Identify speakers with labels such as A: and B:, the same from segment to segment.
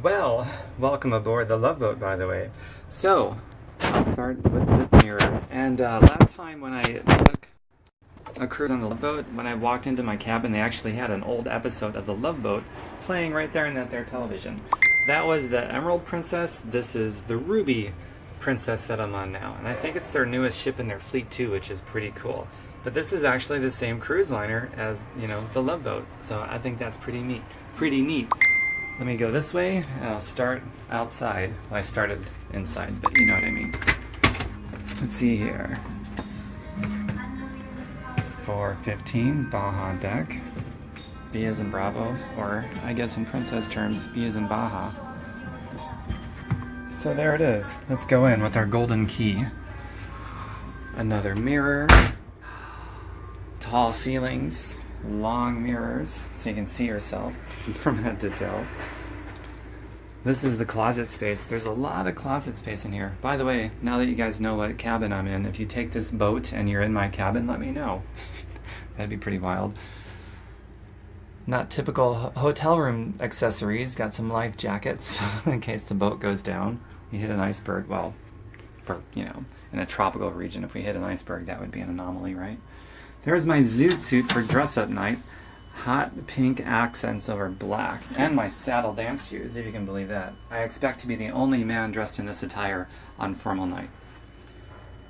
A: Well, welcome aboard the Love Boat, by the way. So, I'll start with this mirror. And last time when I took a cruise on the Love Boat, when I walked into my cabin, they actually had an old episode of the Love Boat playing right there in that there television. That was the Emerald Princess. This is the Ruby Princess that I'm on now. And I think it's their newest ship in their fleet too, which is pretty cool. But this is actually the same cruise liner as, the Love Boat. So I think that's pretty neat. Let me go this way, and I'll start outside. Well, I started inside, but you know what I mean. Let's see here. 415, Baja deck. B as in Bravo, or I guess in princess terms, B as in Baja. So there it is. Let's go in with our golden key. Another mirror. Tall ceilings. Long mirrors, so you can see yourself from head to toe. This is the closet space. There's a lot of closet space in here. By the way, now that you guys know what cabin I'm in, if you take this boat and you're in my cabin, let me know. That'd be pretty wild. Not typical hotel room accessories. Got some life jackets in case the boat goes down. You hit an iceberg, well, in a tropical region, if we hit an iceberg, that would be an anomaly, right? There's my zoot suit for dress-up night. Hot pink accents over black. And my saddle dance shoes, if you can believe that. I expect to be the only man dressed in this attire on formal night.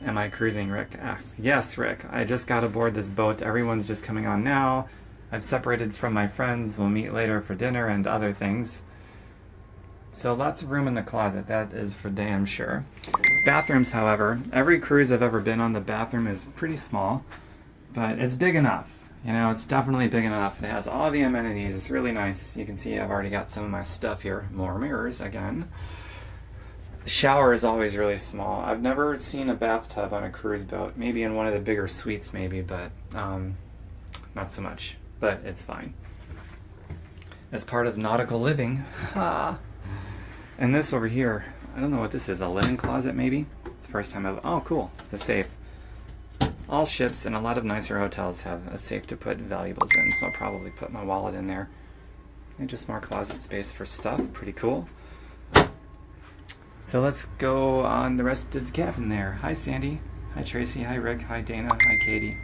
A: Am I cruising, Rick asks. Yes, Rick. I just got aboard this boat. Everyone's just coming on now. I've separated from my friends. We'll meet later for dinner and other things. So lots of room in the closet. That is for damn sure. Bathrooms, however. Every cruise I've ever been on, the bathroom is pretty small. But it's big enough. It's definitely big enough. It has all the amenities. It's really nice. You can see I've already got some of my stuff here. More mirrors again. The shower is always really small. I've never seen a bathtub on a cruise boat. Maybe in one of the bigger suites, maybe, but not so much. But it's fine. It's part of nautical living. And this over here, I don't know what this is. A linen closet, maybe? It's the first time I've... Oh, cool. The safe. All ships and a lot of nicer hotels have a safe to put valuables in, so I'll probably put my wallet in there. And just more closet space for stuff. Pretty cool. So let's go on the rest of the cabin there. Hi, Sandy. Hi, Tracy. Hi, Rick. Hi, Dana. Hi, Katie.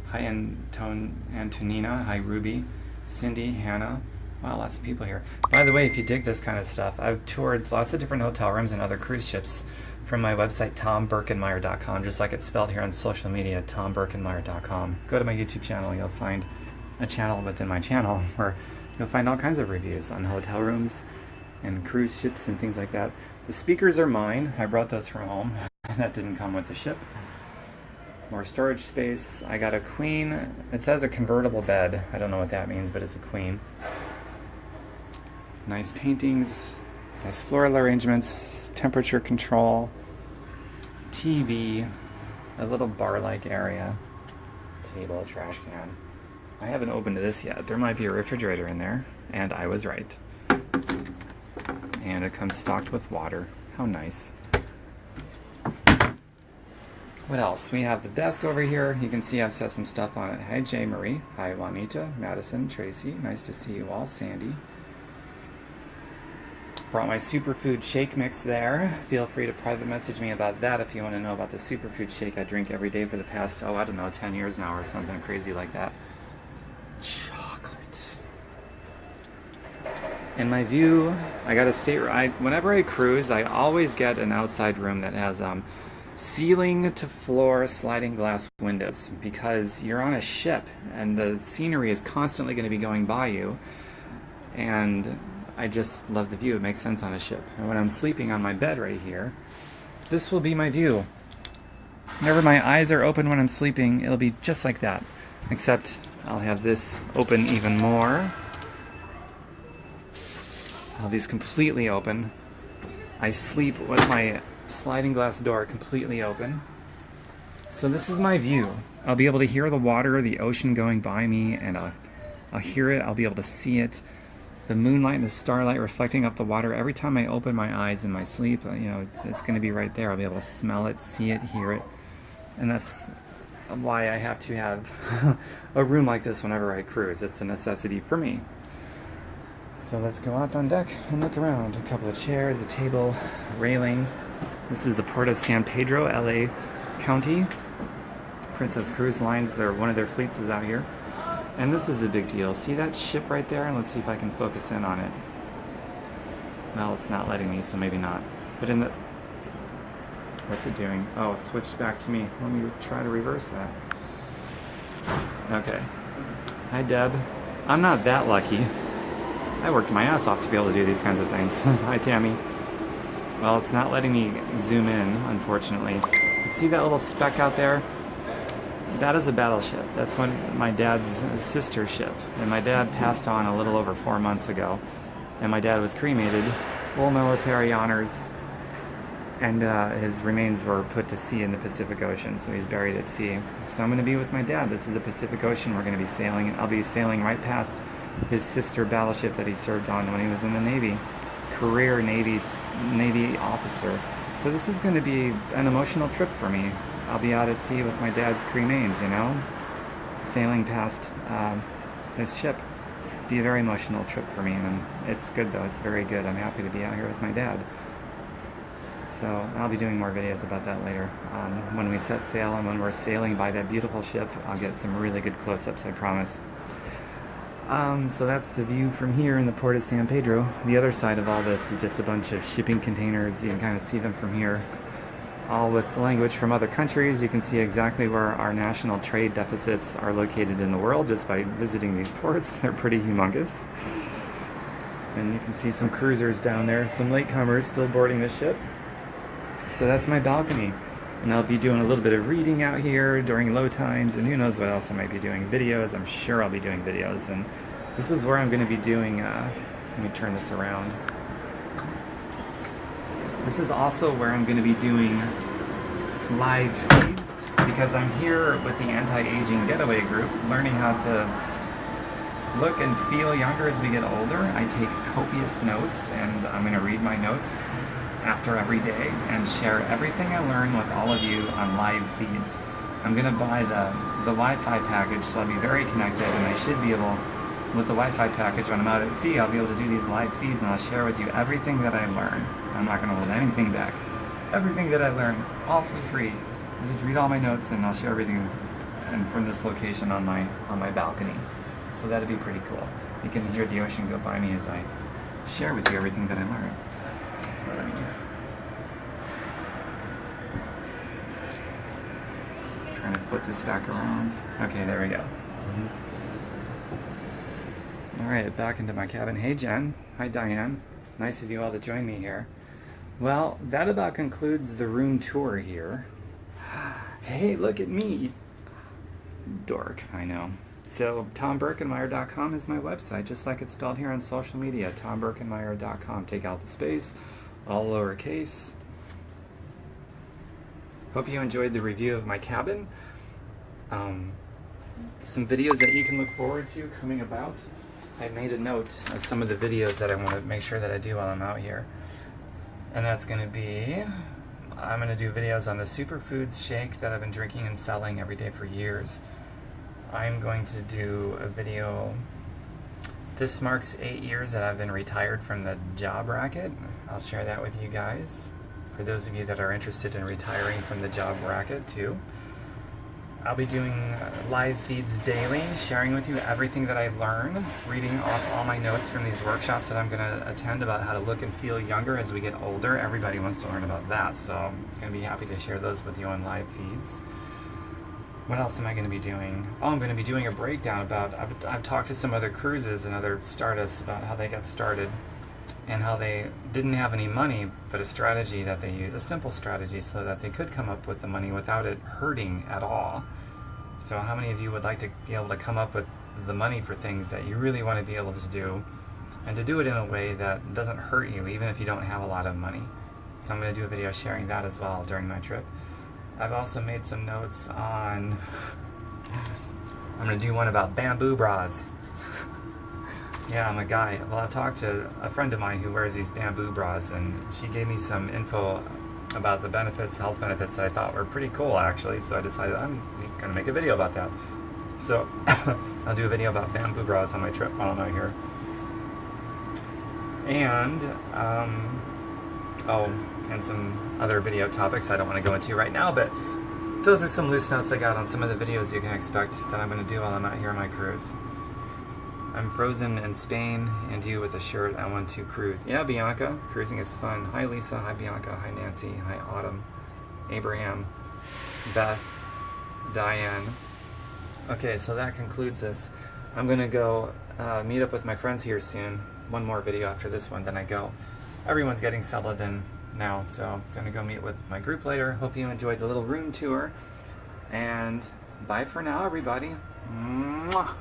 A: Hi, Antonina. Hi, Ruby. Cindy. Hannah. Wow, lots of people here. By the way, if you dig this kind of stuff, I've toured lots of different hotel rooms and other cruise ships from my website, tomberkenmeyer.com, just like it's spelled here on social media, tomberkenmeyer.com. Go to my YouTube channel, you'll find a channel within my channel where you'll find all kinds of reviews on hotel rooms and cruise ships and things like that. The speakers are mine. I brought those from home. That didn't come with the ship. More storage space. I got a queen. It says a convertible bed. I don't know what that means, but it's a queen. Nice paintings, nice floral arrangements, temperature control, TV, a little bar-like area, table, trash can. I haven't opened this yet. There might be a refrigerator in there, and I was right. And it comes stocked with water. How nice. What else? We have the desk over here. You can see I've set some stuff on it. Hi, J. Marie. Hi, Juanita, Madison, Tracy. Nice to see you all. Sandy. Brought my superfood shake mix there. Feel free to private message me about that if you want to know about the superfood shake I drink every day for the past, 10 years now or something crazy like that. Chocolate. In my view, I got a whenever I cruise, I always get an outside room that has ceiling to floor sliding glass windows, because you're on a ship and the scenery is constantly going to be going by you, and I just love the view. It makes sense on a ship. And when I'm sleeping on my bed right here, this will be my view. Whenever my eyes are open when I'm sleeping, it'll be just like that. Except I'll have this open even more. I'll have these completely open. I sleep with my sliding glass door completely open. So this is my view. I'll be able to hear the water, the ocean going by me, and I'll hear it. I'll be able to see it. The moonlight and the starlight reflecting off the water. Every time I open my eyes in my sleep, it's going to be right there. I'll be able to smell it, see it, hear it. And that's why I have to have a room like this whenever I cruise. It's a necessity for me. So let's go out on deck and look around. A couple of chairs, a table, a railing. This is the port of San Pedro, LA County. Princess Cruise Lines, one of their fleets is out here. And this is a big deal. See that ship right there? And let's see if I can focus in on it. Well, it's not letting me, so maybe not. But in the... What's it doing? Oh, it switched back to me. Let me try to reverse that. Okay. Hi, Deb. I'm not that lucky. I worked my ass off to be able to do these kinds of things. Hi, Tammy. Well, it's not letting me zoom in, unfortunately. See that little speck out there? That is a battleship. That's my dad's sister ship. And my dad passed on a little over 4 months ago. And my dad was cremated, full military honors, and his remains were put to sea in the Pacific Ocean, so he's buried at sea. So I'm going to be with my dad. This is the Pacific Ocean we're going to be sailing. I'll be sailing right past his sister battleship that he served on when he was in the Navy. Career Navy officer. So this is going to be an emotional trip for me. I'll be out at sea with my dad's cremains, you know, sailing past his ship. Be a very emotional trip for me, and it's good though. It's very good. I'm happy to be out here with my dad. So I'll be doing more videos about that later. When we set sail and when we're sailing by that beautiful ship, I'll get some really good close-ups, I promise. So that's the view from here in the port of San Pedro. The other side of all this is just a bunch of shipping containers. You can kind of see them from here. All with language from other countries. You can see exactly where our national trade deficits are located in the world just by visiting these ports. They're pretty humongous. And you can see some cruisers down there, some latecomers still boarding the ship. So that's my balcony. And I'll be doing a little bit of reading out here during low times, and who knows what else I might be doing. Videos, I'm sure I'll be doing videos. And this is where I'm going to be doing, let me turn this around. This is also where I'm going to be doing live feeds, because I'm here with the Anti-Aging Getaway Group, learning how to look and feel younger as we get older. I take copious notes, and I'm going to read my notes after every day and share everything I learn with all of you on live feeds. I'm going to buy the Wi-Fi package, so I'll be very connected, and I should be able, with the Wi-Fi package when I'm out at sea, I'll be able to do these live feeds, and I'll share with you everything that I learn. I'm not going to hold anything back. Everything that I learn, all for free. I just read all my notes, and I'll share everything and from this location on my balcony. So that'd be pretty cool. You can hear the ocean go by me as I share with you everything that I learn. So let me trying to flip this back around. Okay, there we go. Alright, back into my cabin. Hey Jen. Hi Diane. Nice of you all to join me here. Well, that about concludes the room tour here. Hey, look at me. Dork, I know. So, TomBerkenmeyer.com is my website, just like it's spelled here on social media. TomBerkenmeyer.com. Take out the space, all lowercase. Hope you enjoyed the review of my cabin. Some videos that you can look forward to coming about. I made a note of some of the videos that I want to make sure that I do while I'm out here. And that's going to be, I'm going to do videos on the superfoods shake that I've been drinking and selling every day for years. I'm going to do a video, this marks 8 years that I've been retired from the job racket. I'll share that with you guys, for those of you that are interested in retiring from the job racket too. I'll be doing live feeds daily, sharing with you everything that I learn, reading off all my notes from these workshops that I'm going to attend about how to look and feel younger as we get older. Everybody wants to learn about that, so I'm going to be happy to share those with you on live feeds. What else am I going to be doing? Oh, I'm going to be doing a breakdown about, I've talked to some other cruises and other startups about how they got started and how they didn't have any money, but a strategy that they used, a simple strategy so that they could come up with the money without it hurting at all. So how many of you would like to be able to come up with the money for things that you really want to be able to do, and to do it in a way that doesn't hurt you even if you don't have a lot of money? So I'm going to do a video sharing that as well during my trip. I've also made some notes on, I'm going to do one about bamboo bras. Yeah, I'm a guy. Well, I've talked to a friend of mine who wears these bamboo bras, and she gave me some info about the benefits, health benefits that I thought were pretty cool actually, so I decided I'm going to make a video about that. So I'll do a video about bamboo bras on my trip while I'm out here. And, oh, and some other video topics I don't want to go into right now, but those are some loose notes I got on some of the videos you can expect that I'm going to do while I'm out here on my cruise. I'm frozen in Spain, and you with a shirt. I want to cruise. Yeah, Bianca, cruising is fun. Hi, Lisa. Hi, Bianca. Hi, Nancy. Hi, Autumn. Abraham. Beth. Diane. Okay, so that concludes this. I'm going to go meet up with my friends here soon. One more video after this one, then I go. Everyone's getting settled in now, so I'm going to go meet with my group later. Hope you enjoyed the little room tour. And bye for now, everybody. Mwah.